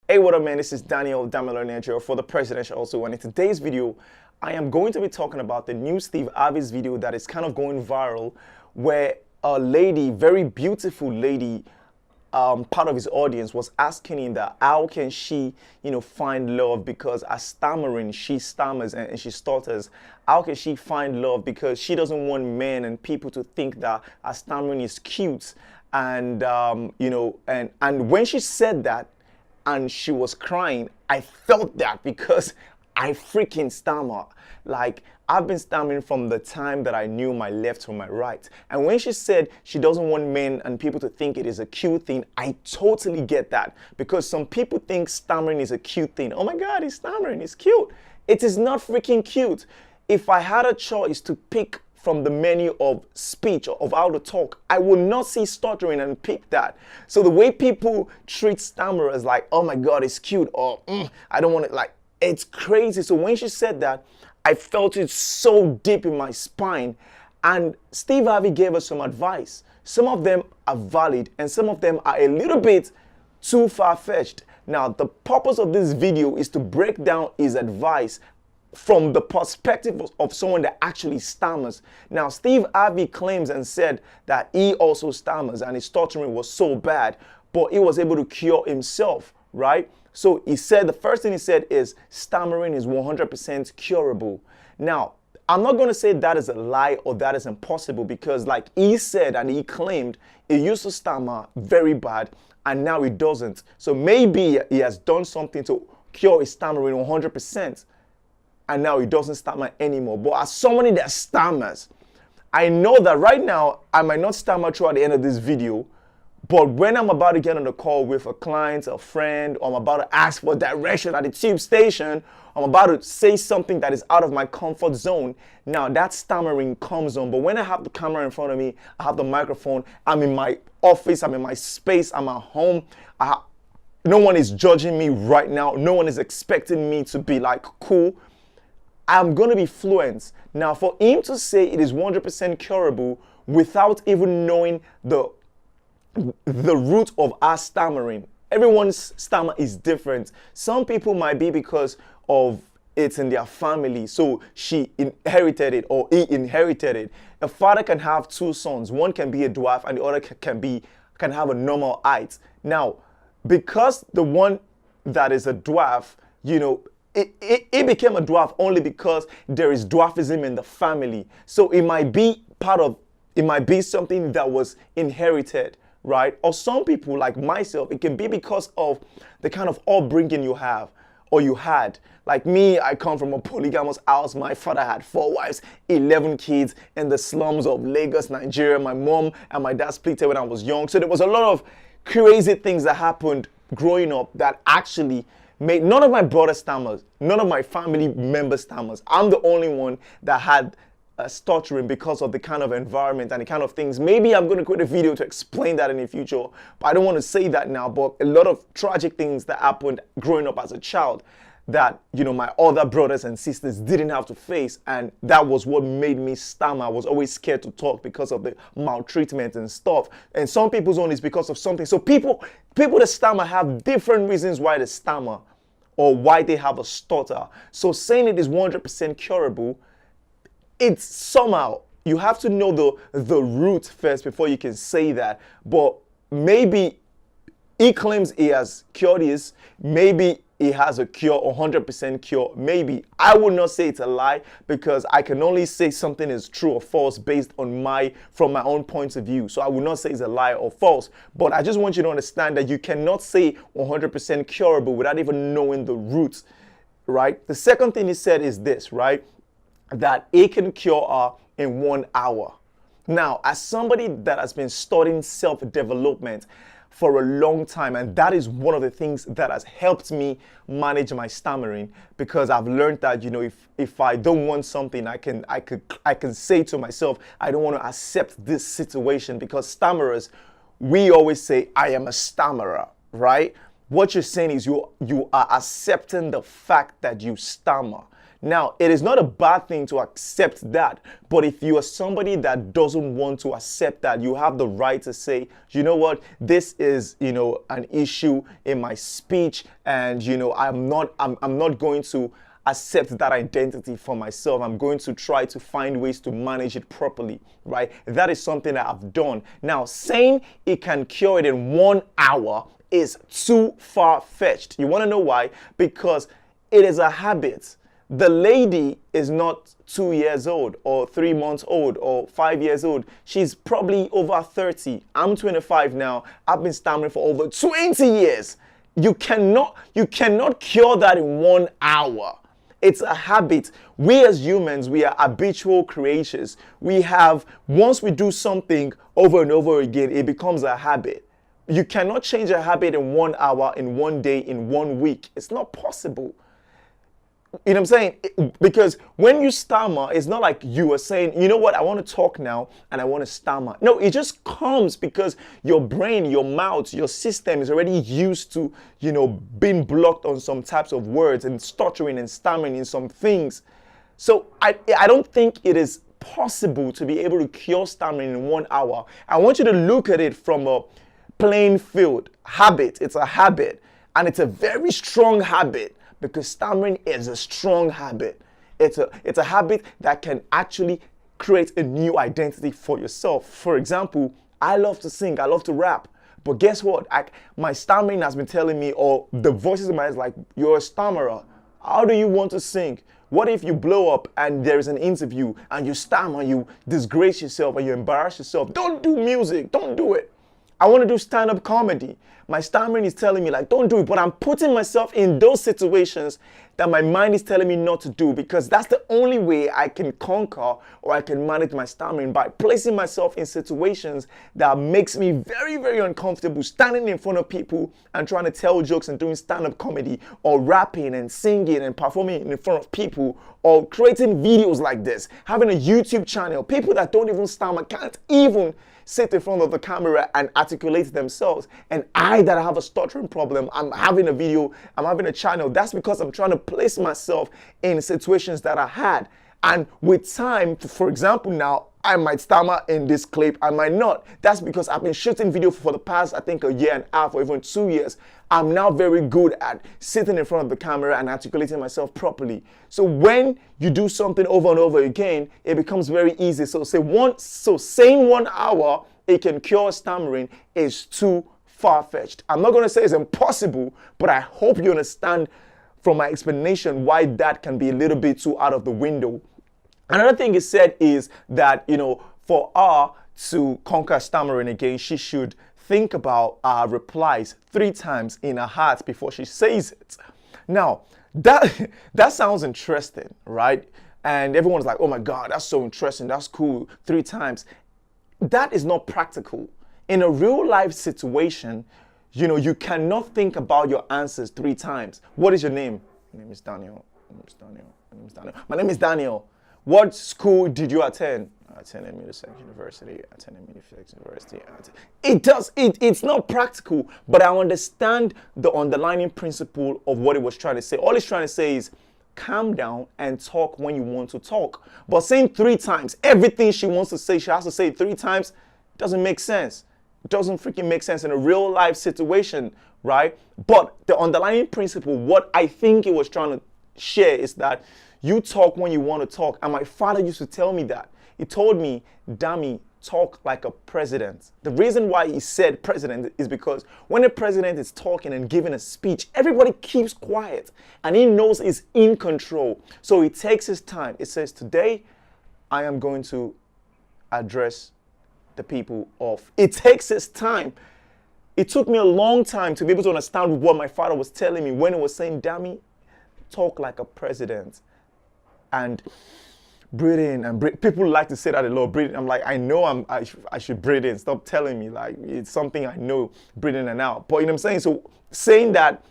Hey, what up, man? This is Daniel Nejo for the Presidential Also, and in today's video, I am going to be talking about the new Steve Harvey's video that is kind of going viral, where a lady, very beautiful lady, part of his audience was asking him that how can she, find love because as stammering, she stammers and she stutters. How can she find love because she doesn't want men and people to think that as stammering is cute, and and when she said that and she was crying, I felt that because I freaking stammer. Like, I've been stammering from the time that I knew my left from my right. And when she said she doesn't want men and people to think it is a cute thing, I totally get that. Because some people think stammering is a cute thing. Oh my God, he's stammering, it's cute. It is not freaking cute. If I had a choice to pick from the menu of speech, of how to talk, I will not see stuttering and pick that. So the way people treat stammerers like, oh my God, it's cute, or I don't want it, like, it's crazy. So when she said that, I felt it so deep in my spine. And Steve Harvey gave us some advice. Some of them are valid and some of them are a little bit too far-fetched. Now, the purpose of this video is to break down his advice from the perspective of someone that actually stammers. Now, Steve Harvey claims and said that he also stammers and his stuttering was so bad, but he was able to cure himself, right? So he said, the first thing he said is stammering is 100% curable. Now, I'm not going to say that is a lie or that is impossible because like he said and he claimed he used to stammer very bad and now he doesn't. So maybe he has done something to cure his stammering 100%. And now he doesn't stammer anymore. But as somebody that stammers, I know that right now I might not stammer throughout the end of this video, but when I'm about to get on a call with a client, a friend, or I'm about to ask for direction at the tube station, I'm about to say something that is out of my comfort zone, now that stammering comes on. But when I have the camera in front of me, I have the microphone, I'm in my office, I'm in my space, I'm at home, no one is judging me right now, no one is expecting me to be like cool, I'm going to be fluent. Now, for him to say it is 100% curable without even knowing the root of our stammering. Everyone's stammer is different. Some people might be because of it's in their family. So she inherited it or he inherited it. A father can have two sons. One can be a dwarf and the other can have a normal height. Now, because the one that is a dwarf, it became a dwarf only because there is dwarfism in the family. So it might be something that was inherited, right? Or some people like myself, it can be because of the kind of upbringing you have or you had. Like me, I come from a polygamous house. My father had 4 wives, 11 kids in the slums of Lagos, Nigeria. My mom and my dad split when I was young. So there was a lot of crazy things that happened growing up that actually made none of my brothers stammers, none of my family members stammers. I'm the only one that had stuttering because of the kind of environment and the kind of things. Maybe I'm going to create a video to explain that in the future, but I don't want to say that now. But a lot of tragic things that happened growing up as a child that, my other brothers and sisters didn't have to face. And that was what made me stammer. I was always scared to talk because of the maltreatment and stuff. And some people's own is because of something. So people that stammer have different reasons why they stammer or why they have a stutter. So saying it is 100% curable, it's somehow, you have to know the root first before you can say that. But maybe he claims he has cured this. Maybe he has a cure, 100% cure. Maybe. I would not say it's a lie because I can only say something is true or false based on from my own point of view. So I would not say it's a lie or false. But I just want you to understand that you cannot say 100% curable without even knowing the roots, right? The second thing he said is this, right? That it can cure her in 1 hour. Now, as somebody that has been studying self-development for a long time, and that is one of the things that has helped me manage my stammering, because I've learned that if I don't want something, I can say to myself, I don't want to accept this situation, because stammerers, we always say I am a stammerer, right? What you're saying is you are accepting the fact that you stammer. Now, it is not a bad thing to accept that, but if you are somebody that doesn't want to accept that, you have the right to say, you know what, this is, an issue in my speech, and, I'm not going to accept that identity for myself. I'm going to try to find ways to manage it properly, right? That is something that I've done. Now, saying it can cure it in 1 hour is too far-fetched. You want to know why? Because it is a habit. The lady is not 2 years old or 3 months old or 5 years old. She's probably over 30. I'm 25 now. I've been stammering for over 20 years. You cannot cure that in 1 hour. It's a habit. We as humans, we are habitual creatures. Once we do something over and over again, it becomes a habit. You cannot change a habit in 1 hour, in 1 day, in 1 week. It's not possible. You know what I'm saying? Because when you stammer, it's not like you are saying, you know what, I want to talk now and I want to stammer. No, it just comes because your brain, your mouth, your system is already used to, being blocked on some types of words and stuttering and stammering in some things. So I don't think it is possible to be able to cure stammering in 1 hour. I want you to look at it from a plain field habit. It's a habit, and it's a very strong habit. Because stammering is a strong habit. It's a habit that can actually create a new identity for yourself. For example, I love to sing, I love to rap. But guess what? My stammering has been telling me, or the voices in my head is like, you're a stammerer. How do you want to sing? What if you blow up and there is an interview and you stammer, you disgrace yourself and you embarrass yourself? Don't do music, don't do it. I want to do stand-up comedy. My stammering is telling me like, don't do it, but I'm putting myself in those situations that my mind is telling me not to do, because that's the only way I can conquer or I can manage my stammering, by placing myself in situations that makes me very, very uncomfortable, standing in front of people and trying to tell jokes and doing stand-up comedy, or rapping and singing and performing in front of people, or creating videos like this, having a YouTube channel. People that don't even stammer can't even sit in front of the camera and articulate themselves. And I that have a stuttering problem, I'm having a video, I'm having a channel. That's because I'm trying to place myself in situations that I had. And with time, for example, now I might stammer in this clip, I might not. That's because I've been shooting video for the past, I think, a year and a half or even 2 years. I'm now very good at sitting in front of the camera and articulating myself properly. So when you do something over and over again, it becomes very easy. So saying 1 hour it can cure stammering is too far-fetched. I'm not going to say it's impossible, but I hope you understand from my explanation why that can be a little bit too out of the window. Another thing he said is that, for her to conquer stammering again, she should think about her replies 3 times in her heart before she says it. Now, that sounds interesting, right? And everyone's like, oh my God, that's so interesting. That's cool. 3 times. That is not practical. In a real life situation, you cannot think about your answers 3 times. What is your name? My name is Daniel. My name is Daniel. My name is Daniel. My name is Daniel. What school did you attend? I attended Middlesex University. I attended Middlesex University. It's not practical, but I understand the underlying principle of what it was trying to say. All it's trying to say is calm down and talk when you want to talk. But saying 3 times, everything she wants to say, she has to say 3 times, doesn't make sense. It doesn't freaking make sense in a real life situation, right? But the underlying principle, what I think it was trying to share, is that you talk when you want to talk. And my father used to tell me that. He told me, Dami, talk like a president. The reason why he said president is because when a president is talking and giving a speech, everybody keeps quiet and he knows he's in control. So he takes his time. It says, today I am going to address the people of. It takes his time. It took me a long time to be able to understand what my father was telling me when he was saying, Dami, talk like a president. And breathe in and breathe. People like to say that a lot. Breathe in. I'm like, I know I should breathe in. Stop telling me. Like, it's something I know, breathe in and out. But you know what I'm saying? So saying that,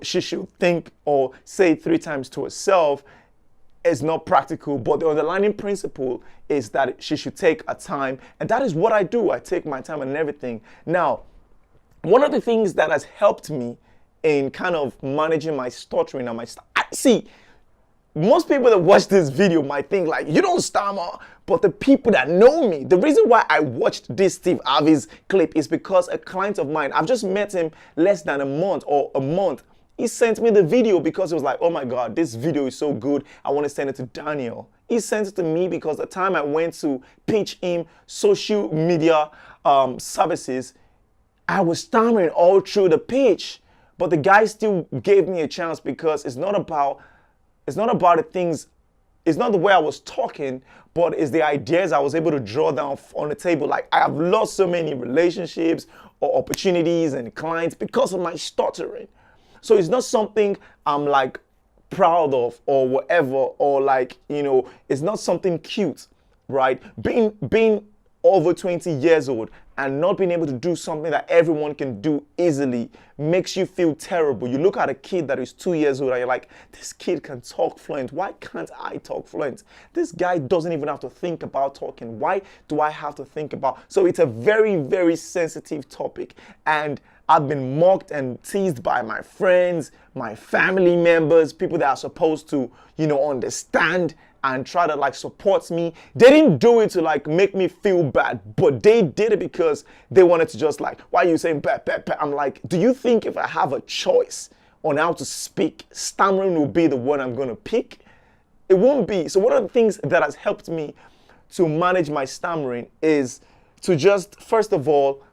she should think or say 3 times to herself is not practical. But the underlying principle is that she should take a time. And that is what I do. I take my time and everything. Now, one of the things that has helped me in kind of managing my stuttering and see, most people that watch this video might think like, you don't stammer, but the people that know me, the reason why I watched this Steve Harvey's clip is because a client of mine, I've just met him less than a month. He sent me the video because he was like, oh my God, this video is so good. I want to send it to Daniel. He sent it to me because the time I went to pitch him social media services, I was stammering all through the pitch. But the guy still gave me a chance because it's not about the things, it's not the way I was talking, but it's the ideas I was able to draw down on the table. Like, I have lost so many relationships or opportunities and clients because of my stuttering. So it's not something I'm like proud of or whatever, or like, you know, it's not something cute, right? Being over 20 years old and not being able to do something that everyone can do easily makes you feel terrible. You look at a kid that is 2 years old and you're like, this kid can talk fluent. Why can't I talk fluent? This guy doesn't even have to think about talking. Why do I have to think about? So it's a very, very sensitive topic. And I've been mocked and teased by my friends, my family members, people that are supposed to, you know, understand and try to like support me. They didn't do it to like make me feel bad, but they did it because they wanted to just like, why are you saying bah, bah, bah? I'm like, do you think if I have a choice on how to speak, stammering will be the one I'm gonna pick? It won't be. So one of the things that has helped me to manage my stammering is to just, first of all,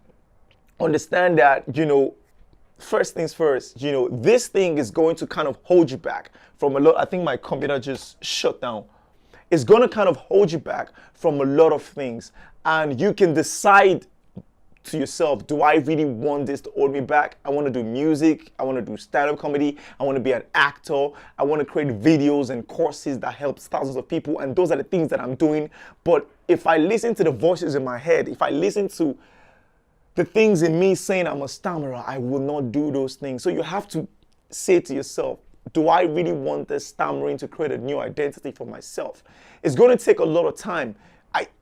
understand that, you know, first things first, you know, this thing is going to kind of hold you back from a lot. I think my computer just shut down. It's going to kind of hold you back from a lot of things. And you can decide to yourself, do I really want this to hold me back? I want to do music. I want to do stand-up comedy. I want to be an actor. I want to create videos and courses that help thousands of people. And those are the things that I'm doing. But if I listen to the voices in my head, if I listen to the things in me saying I'm a stammerer, I will not do those things. So you have to say to yourself, do I really want this stammering to create a new identity for myself? It's going to take a lot of time.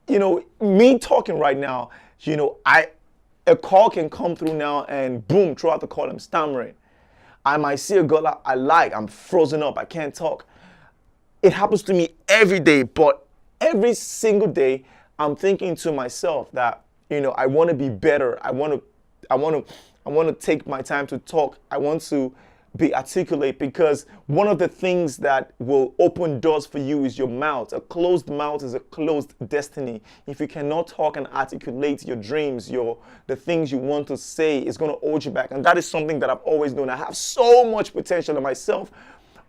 You know, me talking right now, you know, a call can come through now and boom, throughout the call I'm stammering. I might see a girl I like, I'm frozen up, I can't talk. It happens to me every day, but every single day I'm thinking to myself that, you know, I want to be better. I want to take my time to talk. I want to be articulate, because one of the things that will open doors for you is your mouth. A closed mouth is a closed destiny. If you cannot talk and articulate your dreams, the things you want to say, is going to hold you back. And that is something that I've always known. I have so much potential in myself,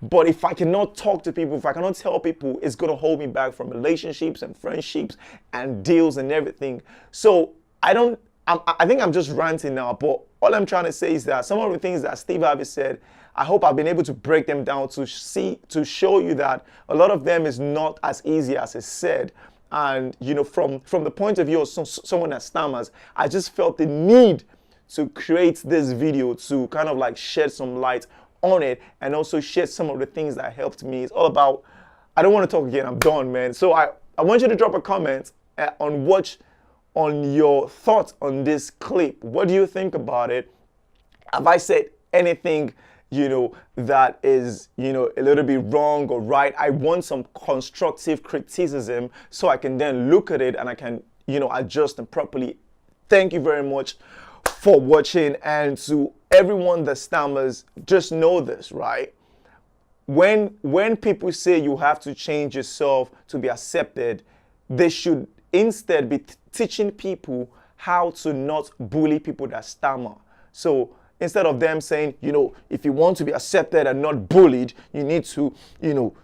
but if I cannot talk to people, if I cannot tell people, it's going to hold me back from relationships and friendships and deals and everything. So I think I'm just ranting now, but all I'm trying to say is that some of the things that Steve Harvey said, I hope I've been able to break them down to show you that a lot of them is not as easy as it's said. And, you know, from the point of view of someone that stammers, I just felt the need to create this video to kind of like shed some light on it and also share some of the things that helped me. It's all about, I don't want to talk again, I'm done, man. So I want you to drop a comment on your thoughts on this clip. What do you think about it? Have I said anything, you know, that is, you know, a little bit wrong or right? I want some constructive criticism so I can then look at it and I can, you know, adjust them properly. Thank you very much for watching. And to everyone that stammers, just know this, right? When people say you have to change yourself to be accepted, they should instead be teaching people how to not bully people that stammer. So instead of them saying, you know, if you want to be accepted and not bullied, you need to, you know,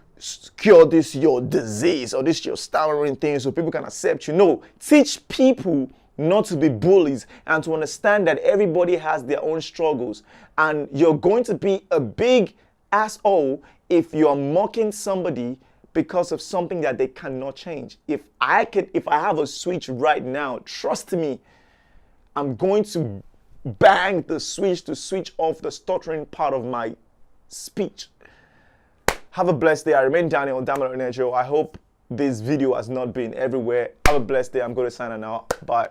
cure this your disease or this your stammering thing so people can accept you. No, teach people not to be bullies and to understand that everybody has their own struggles. And you're going to be a big asshole if you're mocking somebody because of something that they cannot change. If I have a switch right now, trust me, I'm going to bang the switch to switch off the stuttering part of my speech. Have a blessed day. I remain Daniel, Nejo. I hope this video has not been everywhere. Have a blessed day. I'm going to sign out now. Bye.